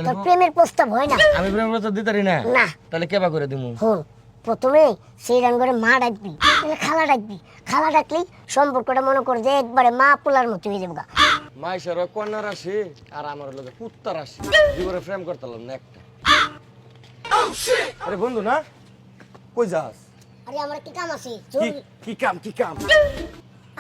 তোর প্রেমের প্রস্তাব হয় না। আমি প্রেমের প্রস্তাব দিতারি না? না। তাহলে কেবা করে দিমু? হুন, প্রথমে সেই রান করে মা ডাকবি, খালা ডাকবি। খালা ডাকলেই সম্পর্কটা মনে কর যে একবারে মা পোলার মতো হয়ে যাবে। মাইশার কন্যা রাশি আর আমার লগে কুত্তা রাশি, জীবনে প্রেম করতাম না একটা। আরে বন্ধু না, কই যাস? আরে আমার কি কাম আছে? কি কাম? কি কাম?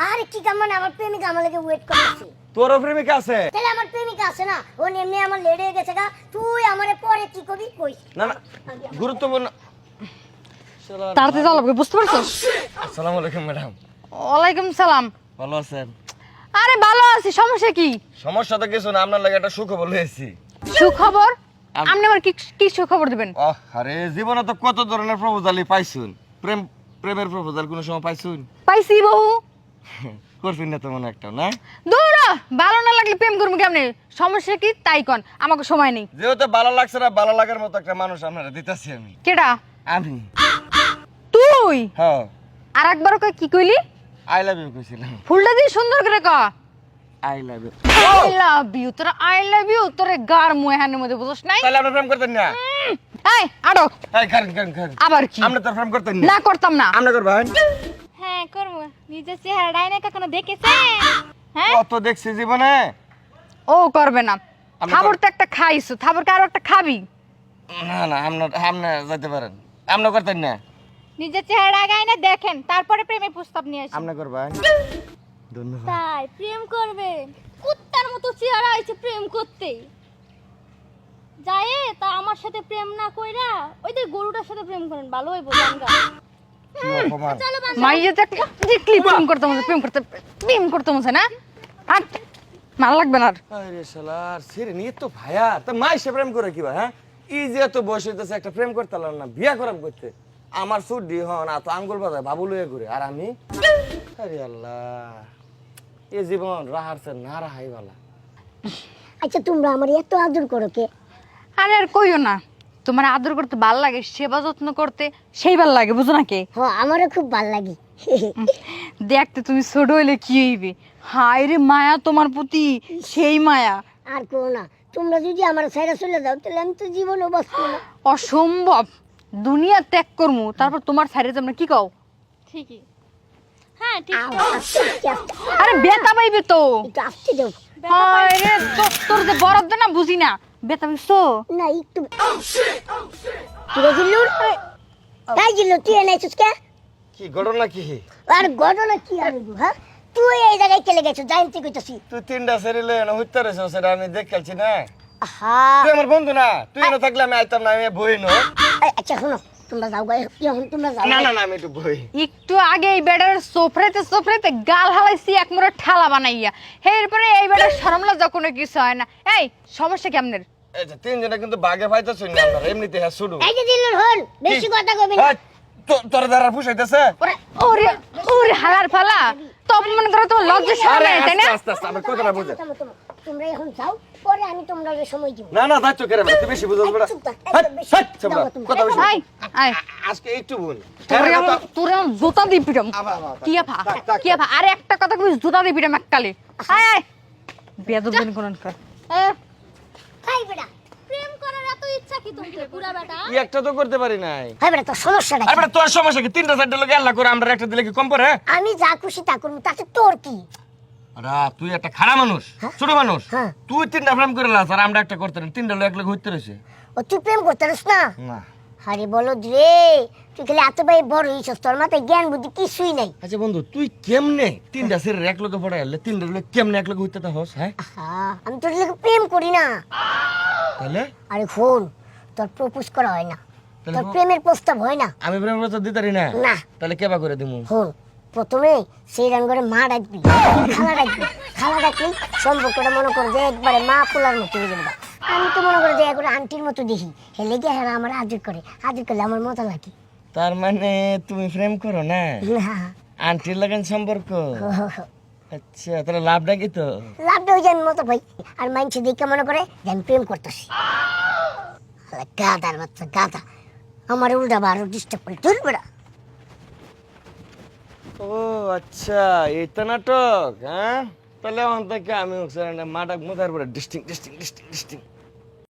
আরে কি কাম মানে আমার প্রেমিকা আমার লাগে ওয়েট করতেছে। তোর প্রেমিকা আছে? তাহলে আমার প্রেমিকা আছে না, ও এমনি আমার লেট হয়ে গেছে গা। তুই আমারে পরে কি করবি কই? না না, গুরুত্বপূর্ণ। তাড়াতাড়ি চল, বুঝতে পারছো? আসসালামু আলাইকুম ম্যাডাম। ওয়ালাইকুম সালাম। ভালো আছেন? আরে ভালো আছি, সমস্যা কি? সমস্যা তো কিছু না, আপনার লাগে একটা সুখবর লইছি। সুখবর? আপনি আমার কি সুখবর দিবেন? আরে জীবনে তো কত ধরনের প্রপোজালই পাইছুন, প্রেমের প্রপোজাল কোন সময় পাইছুন? পাইছি বহু। করছুন না তেমন একটা, না? দৌড়া, ভালো না লাগলে প্রেম করবো কেমনে? সমস্যা কি তাই কন, আমাকে সময় নেই। যেহেতু ভালো লাগছে না, ভালো লাগার মতো একটা মানুষ আপনারা দিতেছি আমি। কেডা? আমি। তুই? হ্যাঁ। আর একবার কি কইলি? আই লাভ ইউ কইছিলাম। ফুলটা দিয়ে সুন্দর করে ক। I love you. I love you, তোরা আই লাভ ইউ তোরে গার মুয়ে হানের মধ্যে বুঝছ নাই? তাহলে আপনি প্রেম করতেন না? এই আড়ো। এই কারণ আবার কি? আপনি তো প্রেম করতেন না করতাম না। আপনি করবেন? হ্যাঁ করব। নিজের চেহারাটাই না কখনো দেখেছে? হ্যাঁ? কত দেখছি জীবনে। ও করবে না। আমি খাবার তো একটা খাইছো, খাবার কি আরো একটা খাবি? না না, আপনি যেতে পারেন। আপনি করতেন না? নিজের চেহারা আগায় না দেখেন, তারপরে প্রেমের প্রস্তাব নিয়ে আসেন। আপনি করবেন? ধন্যবাদ। তাই প্রেম করবে? কুত্তার মতো চেহারা হয়েছে প্রেম করতে যায়। তা আমার সাথে প্রেম না কইরা ওই যে গরুটার সাথে প্রেম করেন, ভালো হইব জানগা। কি অপমান। চলো বান্ধব। মাইয়ে দেখলি প্রেম করতে মনে না? আর ভালো লাগবে না আর। আরে শালার সিরে নিয়ে তো ভাইয়া তা মাইসে প্রেম করে কি ভাই? হ্যাঁ, এই যে এত বয়স হইতেছে একটা প্রেম করতে পারলাম না, বিয়া করাম করতে। আমার সুডি হন না তো আঙ্গুল বাজায় বাবু লইয়া ঘুরে, আর আমি আরে আল্লাহ, এই জীবন রাহারছে না রাহাই বালা। আচ্ছা তোমরা আমার এত আদর করো কে? আরে আর কইও না, তোমার আদর করতে ভাল লাগে, সেবা যত্ন করতে সেই ভাল লাগে, বুঝো না কে? হ্যাঁ আমারও খুব ভাল লাগে। দেখতে তুমি ছোট হইলে কি হইবে, হায় রে মায়া তোমার প্রতি, সেই মায়া। আর কো না, তোমরা যদি আমার ছেড়ে চলে যাও তাহলে আমি তো জীবনও বাঁচবো না। অসম্ভব, দুনিয়া ত্যাগ করমু তারপর তোমার সাইডে তোমরা কি কও? ঠিকই, হ্যাঁ ঠিক। আস্তে আস্তে আরে বেতা পাইবে তো। একটু আসতে দাও হায় রে, তোর যে বরাদ্দ না বুঝি না, বেতা পাইছো? না একটু। তুই জিল্লুর তাই জিল্লু তুই এনেছিস কে? কি ঘটনা কি? আর ঘটনা কি আর হইবো, হ্যাঁ? তুই এই জায়গায় চলে গেছো জানতে কইতাছি। তুই তিনটা সেরিলে না হইতে রয়েছ, সেটা আমি দেখেছি না। হ্যাঁ তুই আমার বন্ধু না, তুই না থাকলে আমি আইতাম না, আমি বই নো। আচ্ছা শোনো, তোমরা যাও গায়ে এখন তোমরা যাও। না না না, আমি একটু বই। একটু আগে এই বেটার সোফরেতে গাল হালাইছি এক মোড়া ঠালা বানাইয়া, এরপরে এই বেটার শরম লজ্জা কোনো কিছু হয় না। এই সমস্যা কেমনের? এই যে তিনজনে কিন্তু বাগে ফাইতে শুনি না আপনারা, এমনিতে হ্যাঁ শুরু। এই যে জিল্লুর হন বেশি কথা কইবি না। তোর দ্বারা পুষাইতেছে? ওরে ওরে ওরে হালার ফালা, তো অপমান করে তো লজ্জা শরম নেই, তাই না? আস্তে আস্তে আমার কথাটা বুঝে। তোমরা এখন যাও, পরে আমি তোমরা সময় দিব। না না, দাঁড়াচ্ছ কেন? তুই বেশি বুঝছ বেটা। কথা বেশি। আয় আয়, আজকে একটু বোন। তোরে জুতা দিয়ে পিটাম। কি আফা কি আফা, আরে একটা কথা কইস, জুতা দিয়ে পিটাম এককালে। আয় আয়, বেয়াদব দিন কোন কর। খাই বেটা। প্রেম করার এত ইচ্ছা কি তোমাদের পুরা বেটা? কি একটা তো করতে পারি নাই। খাই বেটা, তোর সমস্যাটা আরে কি? বেটা তোর সমস্যা কি? তিনটা চারটা লোক আল্লাহ করে, আমরা একটা দিলে কি কম পড়ে? আমি যা খুশি তা করবো, তাতে তোর কি? আরে তুই একটা খারাপ মানুষ, ছোট মানুষ। হ্যাঁ। তুই তিনটা প্রেম করে লাস আর আমরা একটা করতে না, তিনটা লোক এক লোক হইতে রয়েছে। ও তুই প্রেম করতে পারিস না? না। আরে বলো রে, তুই খালি এত ভাই বড় হইছস, তোর মাথায় জ্ঞান বুদ্ধি কিছুই নাই। আচ্ছা বন্ধু, তুই কেমনে তিনটা ছেলের এক লোকে পড়াই আনলে, তিনটা লোক কেমনে এক লোকে হইতে তা হস? হ্যাঁ, আমি তোর লোকে প্রেম করি না। তাহলে আরে ফোন, তোর প্রপোজ করা হয় না, তাহলে তোর প্রেমের প্রস্তাব হয় না। আমি প্রেমের প্রস্তাব দিতারি না? না। তাহলে কেবা করে দিমু? ফোন, প্রথমে সেই রান করে মা ডাকবি, খালা ডাকবি। খালা ডাকলেই সম্পর্কটা মনে কর যে একবারে মা পোলার মতো হয়ে যাবে। আমি তো মনে করি যে একবারে আন্টির মতো দেখি, হেলে গিয়ে হ্যাঁ আমার আদর করে, আদর করলে আমার মতো লাগে। তার মানে তুমি প্রেম করো না? আন্টির লাগান সম্পর্ক? আচ্ছা, তাহলে লাভটা কি? তো লাভটা হয়ে যায় মতো ভাই, আর মাইনছে দেখে মনে করে যে আমি প্রেম করতেছি। গাদার বাচ্চা গাদা, আমার উল্টা বারো ডিস্টার্ব করে তোর বেড়া। ও আচ্ছা, এইটা নাটক। হ্যাঁ, তাহলে ওখান থেকে আমি মাটাক মুথার পরে ডিস্টিং ডিস্টিং ডিস্টিং ডিস্টিং